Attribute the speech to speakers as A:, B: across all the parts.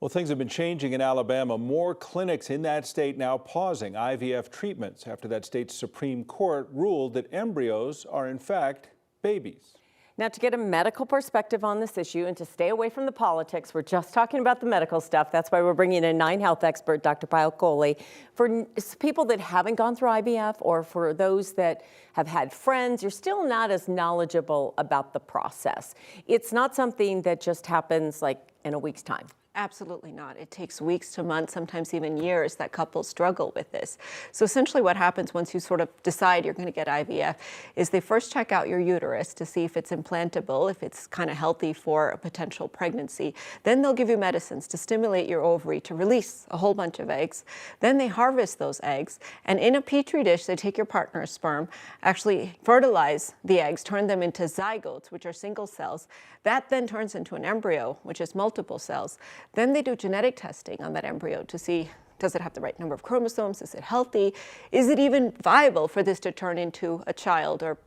A: Well, things have been changing in Alabama. More clinics in that state now pausing IVF treatments after that state's Supreme Court ruled that embryos are in fact babies.
B: Now, to get a medical perspective on this issue and to stay away from the politics, we're just talking about the medical stuff. That's why we're bringing in 9 health expert, Dr. Payal Kohli. For people that haven't gone through IVF or for those that have had friends, you're still not as knowledgeable about the process. It's not something that just happens like in a week's time.
C: Absolutely not. It takes weeks to months, sometimes even years that couples struggle with this. So essentially what happens once you sort of decide you're going to get IVF is they first check out your uterus to see if it's implantable, if it's kind of healthy for a potential pregnancy. Then they'll give you medicines to stimulate your ovary to release a whole bunch of eggs. Then they harvest those eggs, and in a petri dish, they take your partner's sperm, actually fertilize the eggs, turn them into zygotes, which are single cells. That then turns into an embryo, which is multiple cells. Then they do genetic testing on that embryo to see, does it have the right number of chromosomes? Is it healthy? Is it even viable for this to turn into a child or,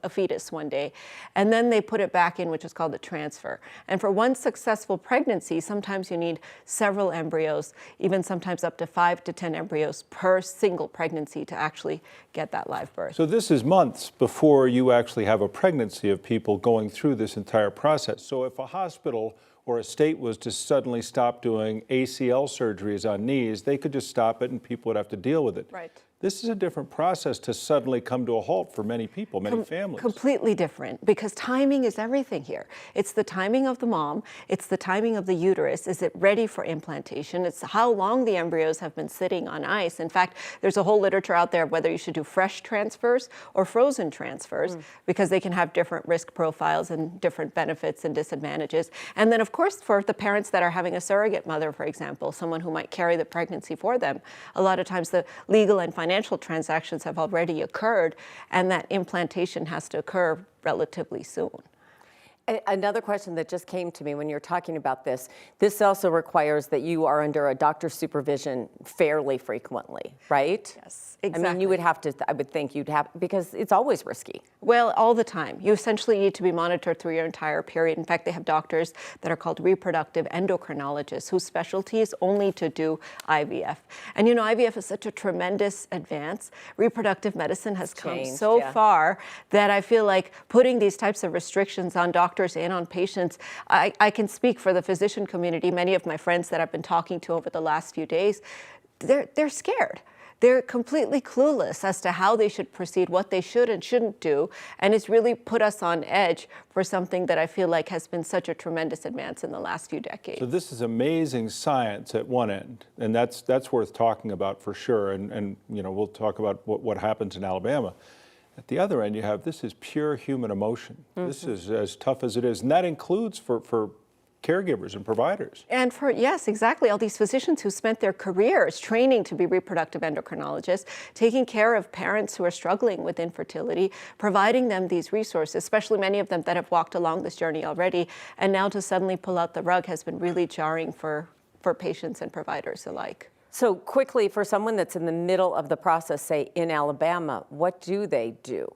C: a fetus one day? And then they put it back in, which is called a transfer. And for one successful pregnancy, sometimes you need several embryos, even sometimes up to 5 to 10 embryos per single pregnancy to actually get that live birth.
A: So this is months before you actually have a pregnancy of people going through this entire process. So if a hospital or a state was to suddenly stop doing ACL surgeries on knees, they could just stop it and people would have to deal with it.
C: Right.
A: This is a different process to suddenly come to a halt for many people, many families.
C: Completely different, because timing is everything here. It's the timing of the mom, it's the timing of the uterus. Is it ready for implantation? It's how long the embryos have been sitting on ice. In fact, there's a whole literature out there of whether you should do fresh transfers or frozen transfers, because they can have different risk profiles and different benefits and disadvantages. And then, of course, for the parents that are having a surrogate mother, for example, someone who might carry the pregnancy for them, a lot of times the legal and financial transactions have already occurred, and that implantation has to occur relatively soon.
B: Another question that just came to me when you're talking about this also requires that you are under a doctor's supervision fairly frequently, right?
C: Yes, exactly.
B: I mean, you would have to, I would think you'd have, because it's always risky.
C: Well, all the time. You essentially need to be monitored through your entire period. In fact, they have doctors that are called reproductive endocrinologists whose specialty is only to do IVF. And IVF is such a tremendous advance. Reproductive medicine has come so far that I feel like putting these types of restrictions on doctors and on patients, I can speak for the physician community. Many of my friends that I've been talking to over the last few days, they're scared. They're completely clueless as to how they should proceed, what they should and shouldn't do, and it's really put us on edge for something that I feel like has been such a tremendous advance in the last few decades.
A: So this is amazing science at one end, and that's worth talking about for sure, and we'll talk about what happens in Alabama. At the other end, you have, this is pure human emotion. This is as tough as it is, and that includes for caregivers and providers.
C: And yes, exactly, all these physicians who spent their careers training to be reproductive endocrinologists, taking care of parents who are struggling with infertility, providing them these resources, especially many of them that have walked along this journey already, and now to suddenly pull out the rug has been really jarring for patients and providers alike.
B: So quickly, for someone that's in the middle of the process, say in Alabama, what do they do?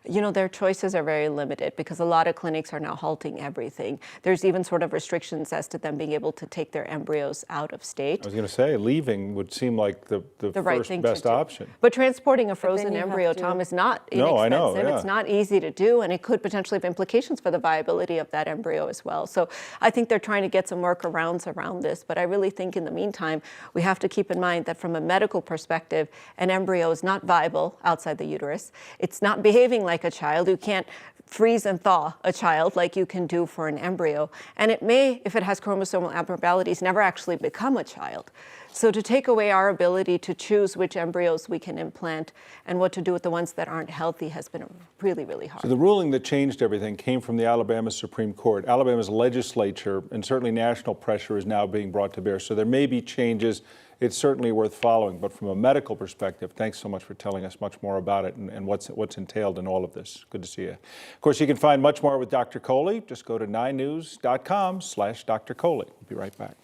C: Their choices are very limited because a lot of clinics are now halting everything. There's even sort of restrictions as to them being able to take their embryos out of state.
A: I was going to say, leaving would seem like the first best option.
C: But transporting a frozen embryo, Tom, is not inexpensive.
A: No, I know, yeah.
C: It's not easy to do, and it could potentially have implications for the viability of that embryo as well. So I think they're trying to get some workarounds around this, but I really think in the meantime, we have to keep in mind that from a medical perspective, an embryo is not viable outside the uterus. It's not behaving like a child. You can't freeze and thaw a child like you can do for an embryo. And it may, if it has chromosomal abnormalities, never actually become a child. So to take away our ability to choose which embryos we can implant and what to do with the ones that aren't healthy has been really, really hard.
A: So the ruling that changed everything came from the Alabama Supreme Court. Alabama's legislature and certainly national pressure is now being brought to bear. So there may be changes. It's certainly worth following. But from a medical perspective, thanks so much for telling us much more about it and what's entailed in all of this. Good to see you. Of course, you can find much more with Dr. Kohli. Just go to 9news.com/Dr. Kohli. We'll be right back.